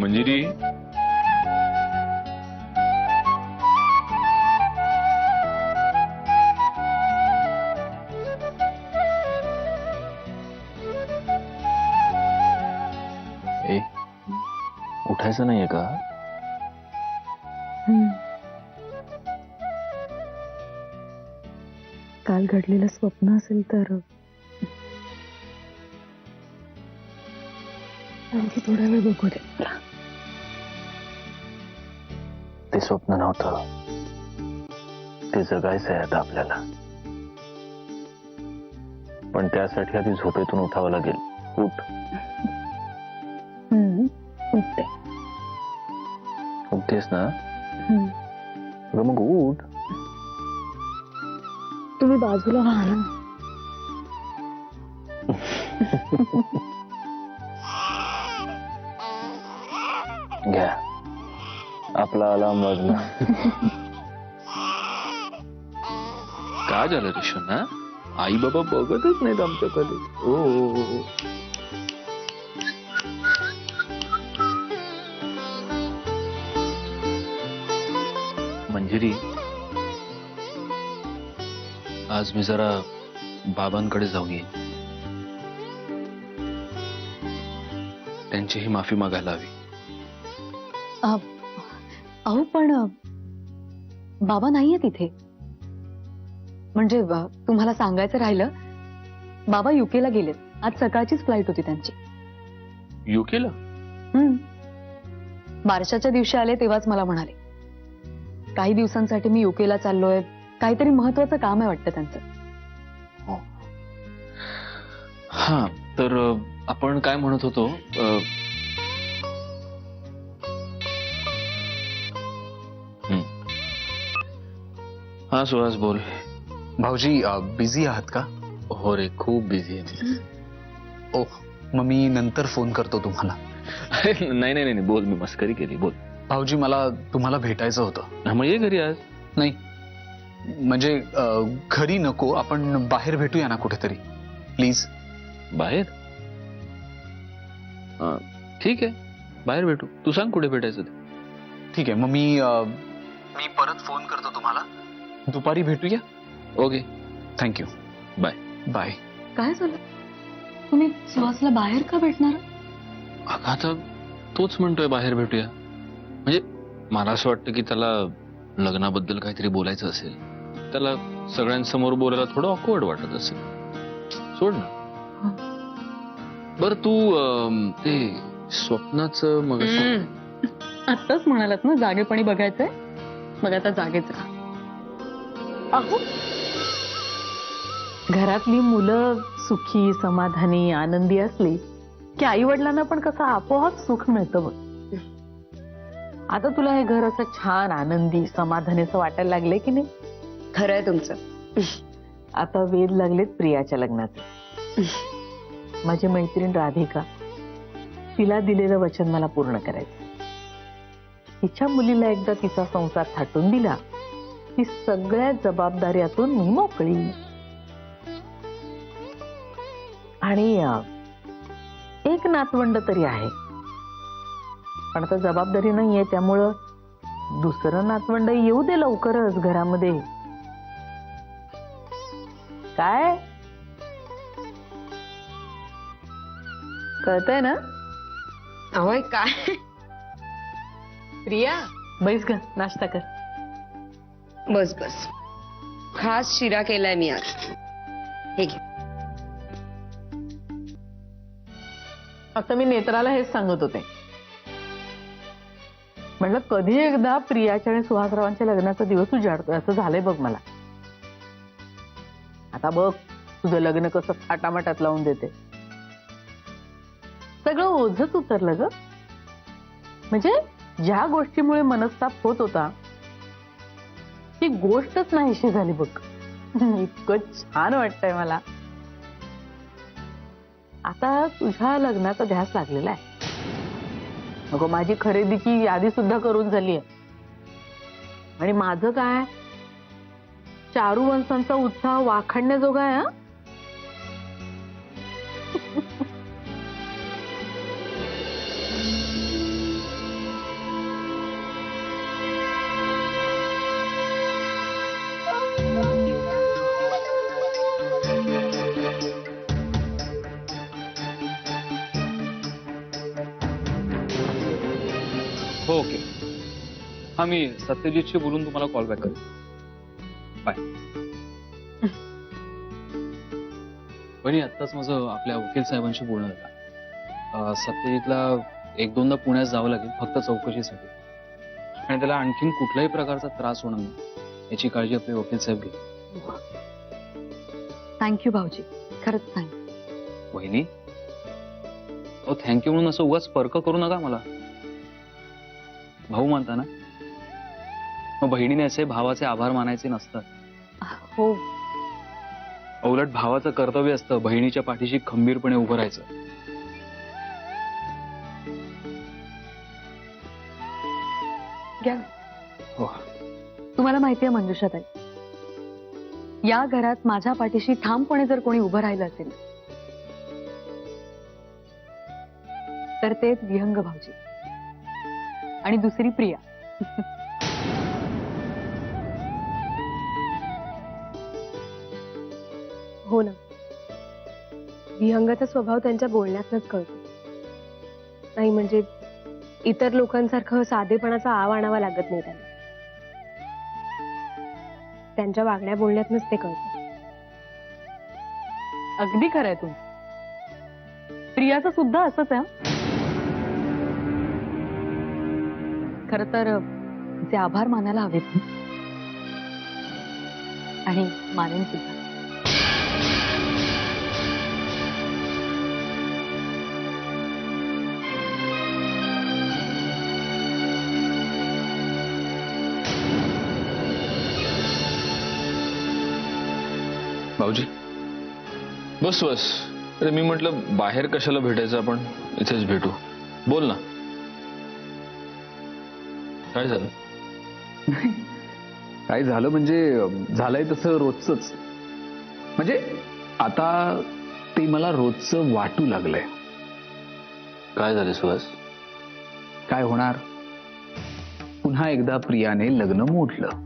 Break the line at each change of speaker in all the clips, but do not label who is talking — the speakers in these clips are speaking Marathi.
मंजिरी, ए, उठायचं नाहीये का?
काल घडलेलं स्वप्न असेल तर आणखी थोडा वेळ बघू दे मला.
ते स्वप्न नव्हतं, ते जगायचं आहे आता आपल्याला. पण त्यासाठी आधी झोपेतून उठावं लागेल. उठ.
उठते.
उठतेस ना? अगं मग उठ.
तुम्ही बाजूला व्हा ना.
घ्या, आपला अलार्म वाजला. काय झालं ऋषना? आई बाबा बघतच नाहीत आमच्याकडे. ओ मंजिरी, आज मी जरा बाबांकडे जाऊन येईन. त्यांचीही माफी मागायला हवी.
अहो पण बाबा नाहीये तिथे. म्हणजे तुम्हाला सांगायचं राहिलं, बाबा युकेला गेलेत. आज सकाळचीच फ्लाईट होती त्यांची.
युकेला?
बारशाच्या दिवशी आले तेव्हाच मला म्हणाले, काही दिवसांसाठी मी युकेला चाललोय, काहीतरी महत्वाचं काम आहे वाटतं त्यांचं.
हा, तर आपण काय म्हणत होतो? हा सुहास, बोल.
भाऊजी बिझी आहात का?
हो रे, खूप बिझी आहे.
ओ, मग मी नंतर फोन करतो तुम्हाला.
नाही नाही नाही, बोल. मी मस्करी केली. बोल.
भाऊजी, मला तुम्हाला भेटायचं होतं.
मग ये घरी आज.
नाही म्हणजे घरी नको, आपण बाहेर भेटूया ना कुठेतरी, प्लीज.
बाहेर? ठीक आहे, बाहेर भेटू. तू सांग कुठे भेटायचं ते.
ठीक आहे, मग मी परत फोन करतो तुम्हाला. दुपारी भेटूया.
Okay,
thank you.
बाय.
बाय.
काय झालं? तुम्ही सुहासला बाहेर का भेटणार?
अगं आता तोच म्हणतोय बाहेर भेटूया. म्हणजे मला असं वाटतं की त्याला लग्नाबद्दल काहीतरी बोलायचं असेल. त्याला सगळ्यांसमोर बोलायला थोडं ऑकवर्ड वाटत असेल. सोड ना. बर, तू ते स्वप्नाचं मग
आत्ताच म्हणालात ना जागेपणी बघायचंय, मग आता जागेच राहा. अहो, घरातली मुलं सुखी, समाधानी, आनंदी असली की आई वडिलांना पण कसं आपोआप सुख मिळतं बघ. आता तुला हे घर असं छान, आनंदी, समाधानी असं वाटायला लागले की नाही?
खरंय तुमचं.
आता वेध लागलेत प्रियाच्या लग्नाचे. माझी मैत्रीण राधिका, तिला दिलेलं वचन मला पूर्ण करायचं. तिच्या मुलीला एकदा तिचा संसार थाटून दिला की सगळ्या जबाबदाऱ्यातून मी मोकळी. आणि एक नातवंड तरी आहे, पण आता जबाबदारी नाहीये, त्यामुळं दुसरं नातवंड येऊ दे लवकरच घरामध्ये. काय कळतंय ना?
अहो काय?
प्रिया, बैस ग, नाश्ता कर.
बस बस, खास शिरा केलाय मी आज. हे घे.
आता मी नेत्राला हेच सांगत होते, म्हटलं कधी एकदा प्रियाच्या आणि सुहासरावांच्या लग्नाचा दिवस उजाडतोय असं झालंय बघ मला. आता बघ तुझं लग्न कसं थाटामाटात लावून देते. सगळं ओझच उतरलं ग. म्हणजे ज्या गोष्टीमुळे मनस्ताप होत होता ती गोष्टच नाहीशी झाली बघ. इतकं छान वाटतंय मला. आता तुझ्या लग्नाचा ध्यास लागलेला आहे. नको, माझी खरेदीची यादी सुद्धा करून झाली आहे. आणि माझं काय, चारू वंशांचा उत्साह वाखाणण्याजोगा आहे.
हा मी सत्यजितशी बोलून तुम्हाला कॉल बॅक करेन. बाय. बहिणी आत्ताच माझं आपल्या वकील साहेबांशी बोलणं झालं. सत्यजितला 1-2दा पुण्यात जावं लागेल फक्त चौकशीसाठी आणि त्याला आणखीन कुठल्याही प्रकारचा त्रास होणार नाही याची काळजी आपले वकील साहेब घेतील.
थँक्यू भाऊजी, खरंच थँक्यू.
वहिनी अहो थँक्यू म्हणून असं उगाच पर्क करू नका मला. भाऊ मानता ना, मग बहिणीने असे भावाचे आभार मानायचे नसतात.
हो,
उलट भावाचं कर्तव्य असतं बहिणीच्या पाठीशी खंबीरपणे उभं राहायचं.
घ्या.
हो.
तुम्हाला माहितीये मंजुषाताई, या घरात माझ्या पाठीशी ठामपणे जर कोणी उभं राहिलं असेल तर तेच विहंग भाऊजी आणि दुसरी प्रिया.
हो ना, विहंगाचा स्वभाव त्यांच्या बोलण्यातच कळतो. नाही म्हणजे इतर लोकांसारखं साधेपणाचा आव आणावा लागत नाही त्यांना. त्यांच्या वागण्या बोलण्यातच ते कळतं.
अगदी खरंय तू. प्रियाचं सुद्धा असंच आहे. खर तर तिचे आभार मानायला हवेत आणि मानेन सुद्धा.
भाऊजी
बस बस. अरे मी म्हटलं बाहेर कशाला भेटायचं, आपण इथेच भेटू. बोल ना, काय झालं?
काय झालं म्हणजे झालंय तसं रोजच. म्हणजे आता ते मला रोजचं वाटू लागलंय.
काय झालं सुहास?
काय होणार, पुन्हा एकदा प्रियाने लग्न मोडलं.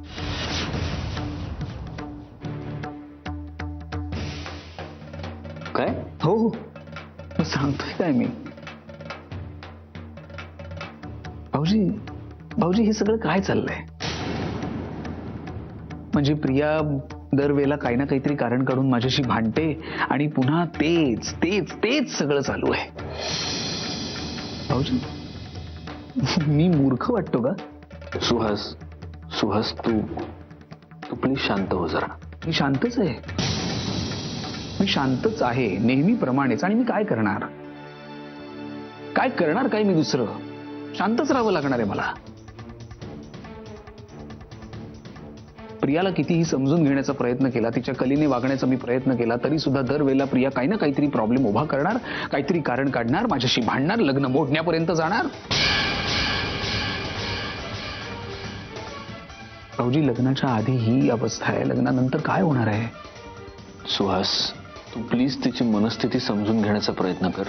काय?
हो हो, मग सांगतोय काय मी. भाऊजी भाऊजी हे सगळं काय चाललंय? म्हणजे प्रिया दरवेळेला काही ना काहीतरी कारण काढून माझ्याशी भांडते आणि पुन्हा तेच तेच तेच सगळं चालू आहे. भाऊजी मी मूर्ख वाटतो का?
सुहास सुहास तू तू प्लीज शांत हो जरा.
मी शांतच आहे. मी शांतच आहे नेहमीप्रमाणेच. आणि मी काय करणार, काय करणार काय मी दुसरं? शांतच राहावं लागणार आहे मला. प्रियाला कितीही समजून घेण्याचा प्रयत्न केला, तिच्या कलीने वागण्याचा मी प्रयत्न केला, तरी सुद्धा दरवेळेला प्रिया काही ना काहीतरी प्रॉब्लेम उभा करणार, काहीतरी कारण काढणार, माझ्याशी भांडणार, लग्न मोडण्यापर्यंत जाणार. भाऊजी लग्नाच्या आधी ही अवस्था आहे, लग्नानंतर काय होणार आहे?
सुहास तू प्लीज तिची मनस्थिती समजून घेण्याचा प्रयत्न कर.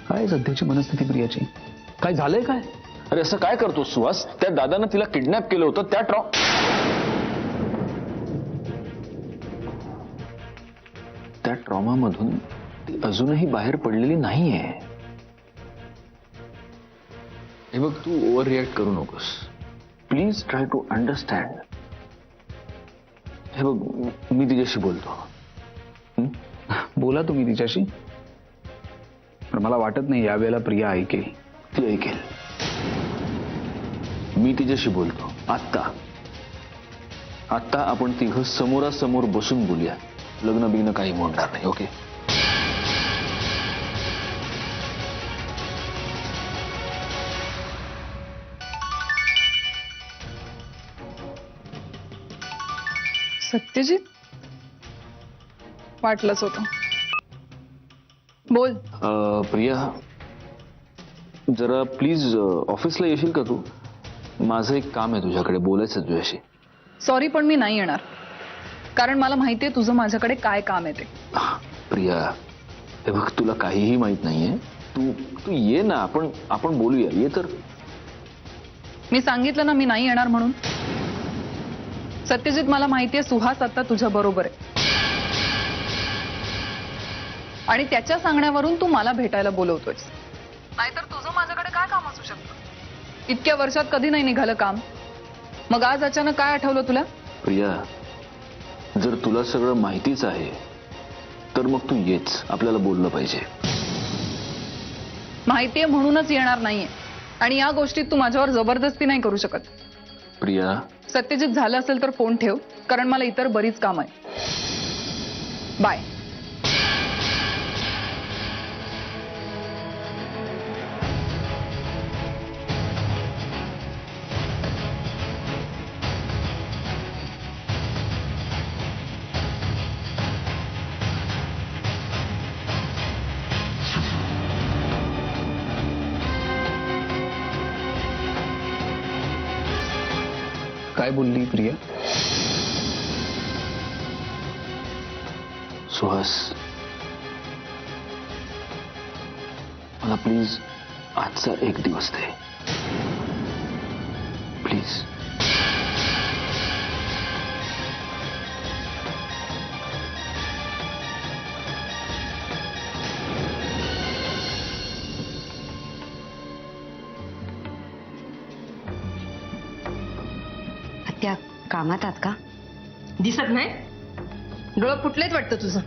काय सध्याची मनस्थिती प्रियाची? काय झालंय काय?
अरे असं काय करतो सुहास? त्या दादानं तिला किडनॅप केलं होतं, त्या ट्रॉमामधून ती अजूनही बाहेर पडलेली नाहीये. हे बघ तू ओव्हर रिॲक्ट करू नकोस. Please try to understand. हे बघ मी तिच्याशी बोलतो.
बोला तुम्ही तिच्याशी. पण मला वाटत नाही यावेळेला प्रिया ऐकेल.
ती ऐकेल. मी तिच्याशी बोलतो. आत्ता आपण तिघं समोरासमोर बसून बोलूया. लग्न बिग्न काही मोडणार नाही. ओके?
सत्यजित, वाटलंच होतं. बोल.
प्रिया जरा प्लीज ऑफिसला येशील का तू? माझं एक काम आहे तुझ्याकडे, बोलायचं तुझ्याशी.
सॉरी पण मी नाही येणार, कारण मला माहितीये तुझं माझ्याकडे काय काम आहे ते.
प्रिया हे बघ तुला काहीही माहित नाहीये. तू तू ये ना, आपण बोलूया. ये तर.
मी सांगितलं ना मी नाही येणार म्हणून. सत्यजित मला माहितीये सुहास आता तुझ्या बरोबर आहे आणि त्याच्या सांगण्यावरून तू मला भेटायला बोलवतोयस. नाहीतर तुझं माझ्याकडे काय काम असू शकतं? इतक्या वर्षात कधी नाही निघालं काम. मग आज अचानक काय आठवलं तुला?
प्रिया, जर तुला सगळं माहितीच आहे तर मग तू येच, आपल्याला बोललं पाहिजे.
माहितीये म्हणूनच येणार नाहीये, आणि या गोष्टीत तू माझ्यावर जबरदस्ती नाही करू शकत.
प्रिया,
सत्यजित झालं असेल तर फोन ठेव, कारण मला इतर बरीच काम आहे. बाय.
काय बोलली प्रिया?
सुहास, मला प्लीज आजचा एक दिवस दे, प्लीज.
त्या कामात आहात का?
दिसत नाही? डोळं फुटलेत वाटतं तुझं.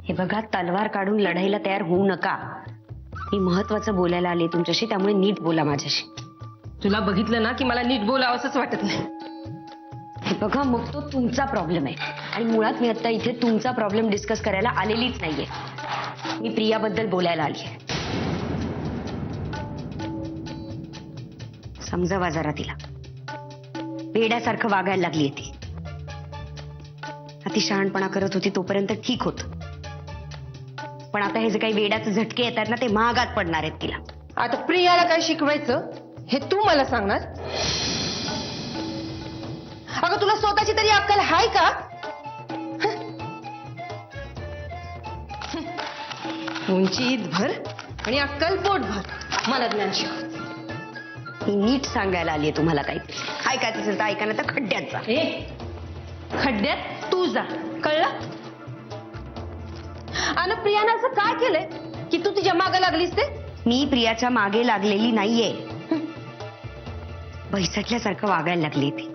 हे बघा, तलवार काढून लढाईला तयार होऊ नका. मी महत्वाचं बोलायला आले तुमच्याशी, त्यामुळे नीट बोला माझ्याशी.
तुला बघितलं ना की मला नीट बोलावंसंच वाटत नाही.
हे बघा, मग तो तुमचा प्रॉब्लेम आहे, आणि मुळात मी आता इथे तुमचा प्रॉब्लेम डिस्कस करायला आलेलीच नाहीये. मी प्रियाबद्दल बोलायला आली आहे. समजावा जरा तिला. वेड्यासारखं वागायला लागली ती. अति शहाणपणा करत होती तोपर्यंत ठीक होत, पण आता हे जे काही वेड्याचे झटके येतात ना, ते महागात पडणार आहेत तिला.
आता प्रियाला काय शिकवायचं हे तू मला सांगणार? अगं, तुला स्वतःची तरी अक्कल हाय का? उंचीत भर आणि अक्कल पोट भर, मला ज्ञान शिकव.
मी नीट सांगायला आलीये तुम्हाला काही. ऐकायचं असेल तर ऐका, ना तर खड्ड्यात जा.
खड्ड्यात तू जा, कळलं? आणि प्रियानं असं काय केलंय की तू तिच्या मागे लागलीस ते?
मी प्रियाच्या मागे लागलेली नाहीये. बैसटल्यासारखं वागायला लागली ती,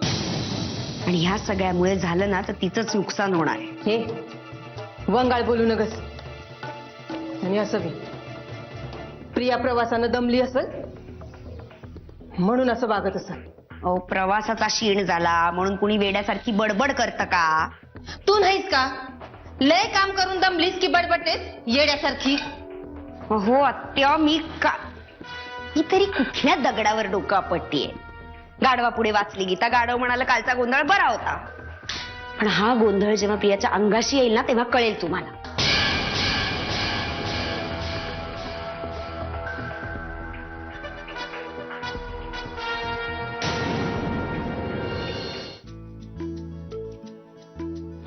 आणि ह्या सगळ्यामुळे झालं ना तर तिचंच नुकसान होणार आहे.
हे वंगाळ बोलू नकस. आणि असं बी प्रिया प्रवासानं दमली असेल म्हणून असं वागत असेल.
अहो, प्रवासाचा शीण झाला म्हणून कुणी वेड्यासारखी बडबड करतं का?
तू नाहीस का? लय काम करून दमलीस की बडबडतेस येड्यासारखी?
हो आत्या, मी तरी कुठल्या दगडावर डोकं आपटतीये. गाढवा पुढे वाचली गीता. गाढव म्हणाला कालचा गोंधळ बरा होता, पण हा गोंधळ जेव्हा प्रियाच्या अंगाशी येईल ना तेव्हा कळेल तुम्हाला.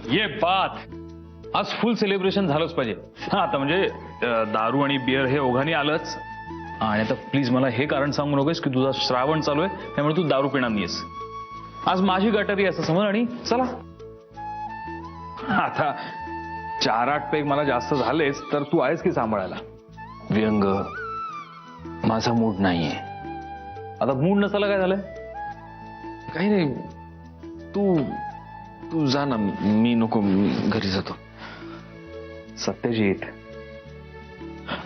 ये बात, आज फुल सेलिब्रेशन झालंच पाहिजे. हा, आता म्हणजे दारू आणि बियर हे ओघाने आलंच. आणि आता प्लीज मला हे कारण सांगू नकोस की तुझा श्रावण चालू आहे त्यामुळे तू दारू पिणार नाहीस. आज माझी गटारी असं समज, आणि चला आता 4-8 पेग मला जास्त झालेच तर तू आहेस की सांभाळायला. व्यंग, माझा मूड नाहीये. आता मूड नसायला काय झालंय? काही नाही, तू जा ना. मी नको, मी घरी जातो.
सत्यजित,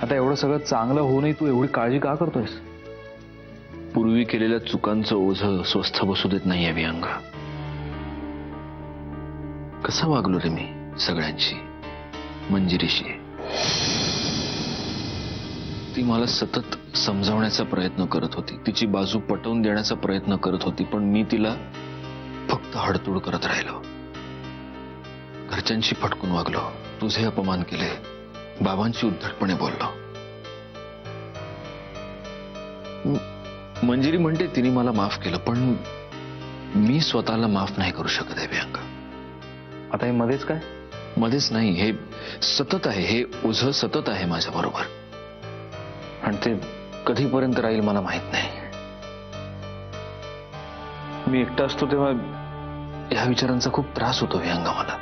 आता एवढं सगळं चांगलं होऊनही तू एवढी काळजी का करतोयस?
पूर्वी केलेल्या चुकांचं ओझं स्वस्थ बसू देत नाहीये व्यंग. कसं वागलो रे मी सगळ्यांशी, मंजिरीशी. ती मला सतत समजावण्याचा प्रयत्न करत होती, तिची बाजू पटवून देण्याचा प्रयत्न करत होती, पण मी तिला फक्त हडतूड करत राहिलो. घरच्यांशी फटकून वागलो, तुझे अपमान केले, बाबांची उद्धटपणे बोललो. मंजिरी म्हणते तिने मला माफ केलं, पण मी स्वतःला माफ नाही करू शकत आहे व्यंग.
आता हे मध्येच काय?
मध्येच नाही, हे सतत आहे. हे ओझं सतत आहे माझ्या बरोबर, आणि ते कधीपर्यंत राहील मला माहित नाही. मी एकटा असतो तेव्हा या विचारांचा खूप त्रास होतो व्यंग मला.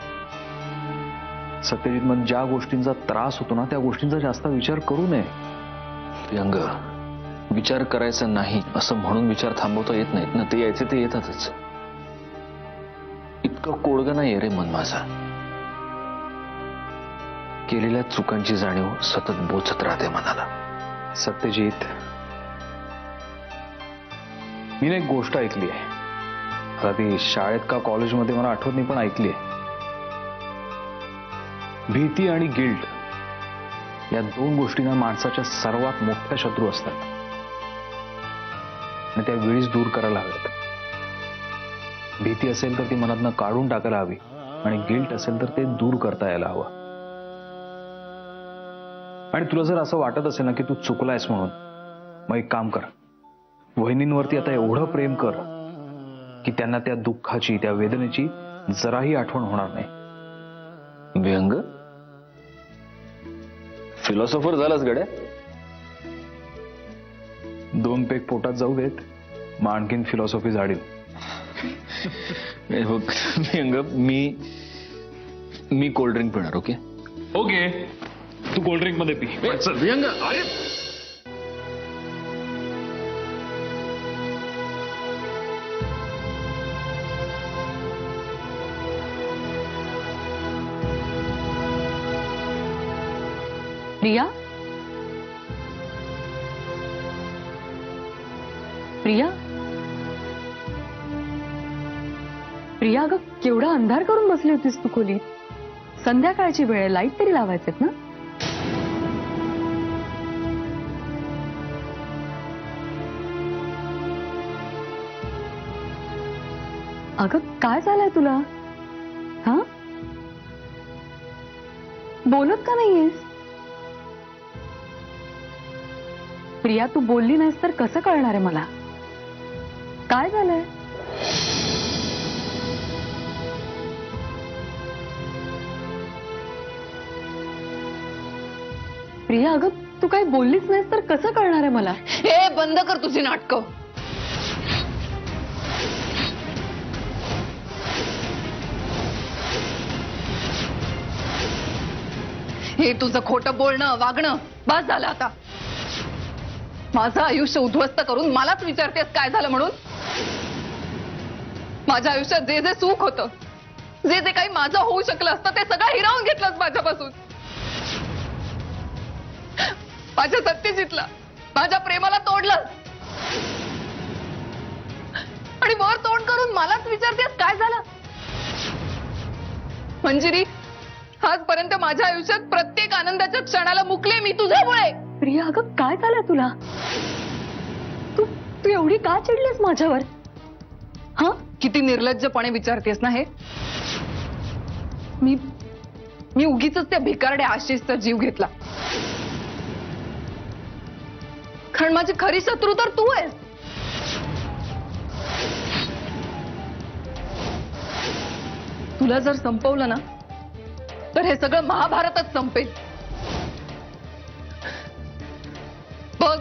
सत्यजित, मग ज्या गोष्टींचा त्रास होतो ना त्या गोष्टींचा जास्त विचार करू नये.
व्यंग, विचार करायचा नाही असं म्हणून विचार थांबवता येत नाहीत ना. ते यायचे ते येतातच. इतकं कोडगं नाहीये रे मन माझा. केलेल्या चुकांची जाणीव सतत बोचत राहते मनाला.
सत्यजित, मी एक गोष्ट ऐकली आहे. आता ती शाळेत का कॉलेजमध्ये मला आठवत नाही, पण ऐकली आहे. भीती आणि गिल्ट या दोन गोष्टींना माणसाच्या सर्वात मोठ्या शत्रू असतात आणि त्या वेळीच दूर करायला हव्यात. भीती असेल तर ती मनातनं काढून टाकायला हवी आणि गिल्ट असेल तर ते दूर करता यायला हवं. आणि तुला जर असं वाटत असेल ना की तू चुकलायस म्हणून, मग एक काम कर, वहिनींवरती आता एवढं प्रेम कर की त्यांना त्या दुःखाची, त्या वेदनेची जराही आठवण होणार नाही.
व्यंग फिलॉसॉफर झालास गड्या.
2 पेग पोटात जाऊ देत, मग आणखीन फिलॉसॉफी झाडील.
हे बघ व्यंग, मी कोल्ड ड्रिंक पिणार. ओके
ओके, तू कोल्ड्रिंक मध्ये पी.
व्यंग, अरे
प्रिया, प्रिया, प्रिया, अगं केवढा अंधार करून बसली होतीस तू खोलीत. संध्याकाळची वेळ, लाईट तरी लावायचेत ना. अगं काय झालंय तुला? हा, बोलत का नाहीयेस? प्रिया, तू बोलली नाहीस तर कसं कळणार आहे मला काय झालंय? प्रिया, अगं तू काही बोललीच नाहीस तर कसं कळणार आहे मला?
हे बंद कर तुझी नाटकं. हे तुझं खोटं बोलणं, वागणं बस झालं आता. माझं आयुष्य उद्ध्वस्त करून मलाच विचारतेस काय झालं म्हणून. माझ्या आयुष्यात जे जे सुख होतं, जे जे काही माझं होऊ शकलं असतं, ते सगळं हिरावून घेतलंस माझ्यापासून. माझ्या सत्यजितला, माझ्या प्रेमाला तोडलं आणि वर तोंड करून मलाच विचारतेस काय झालं. मंजिरी, आजपर्यंत माझ्या आयुष्यात प्रत्येक आनंदाच्या क्षणाला मुकले मी तुझ्यामुळे.
प्रिया, अगं काय झालं तुला? तू तू एवढी का चिडलीस माझ्यावर? हा,
किती निर्लज्जपणे विचारतेस ना हे. मी उगीच त्या भिकारड्या आशिषचा जीव घेतला, कारण माझी खरी शत्रू तर तू आहेस. तुला जर संपवलं ना तर हे सगळं महाभारतच संपेल. बघ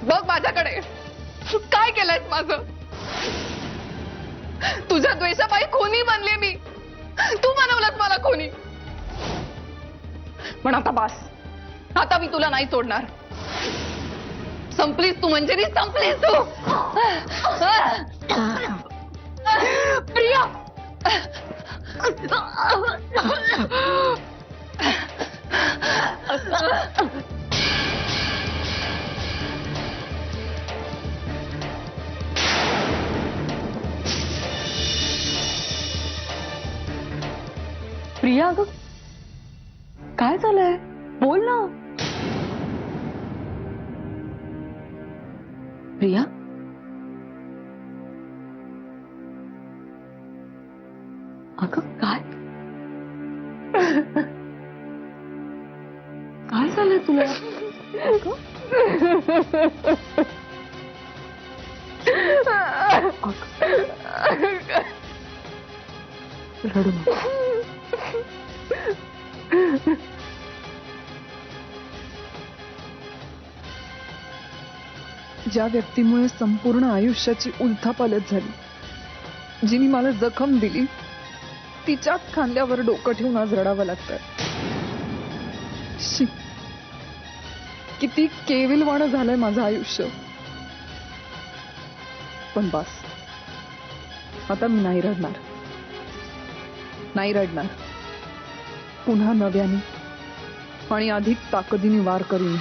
बघ माझ्याकडे, तू काय केलंयस माझं. तुझ्या द्वेषापायी खोनी बनले मी. तू बनवलंस मला खोनी. पण आता बास, आता मी तुला नाही सोडणार. संपलीस तू मंजिरी, संपलीस तू. प्रिया,
प्रिया, अगं काय झालंय? बोल ना. प्रिया, अगं काय काय झालंय तुला? अगं? रडू नको.
ज्या व्यक्तीमुळे संपूर्ण आयुष्याची उलथापालट झाली, जिने मला जखम दिली, तिच्याच खांद्यावर डोकं ठेवून आज रडावं लागतंय. किती केविलवाणं झालंय माझं आयुष्य. पण बस, आता मी नाही रडणार. नाही रडणार. पुन्हा नव्याने आणि अधिक ताकदीने वार करीन.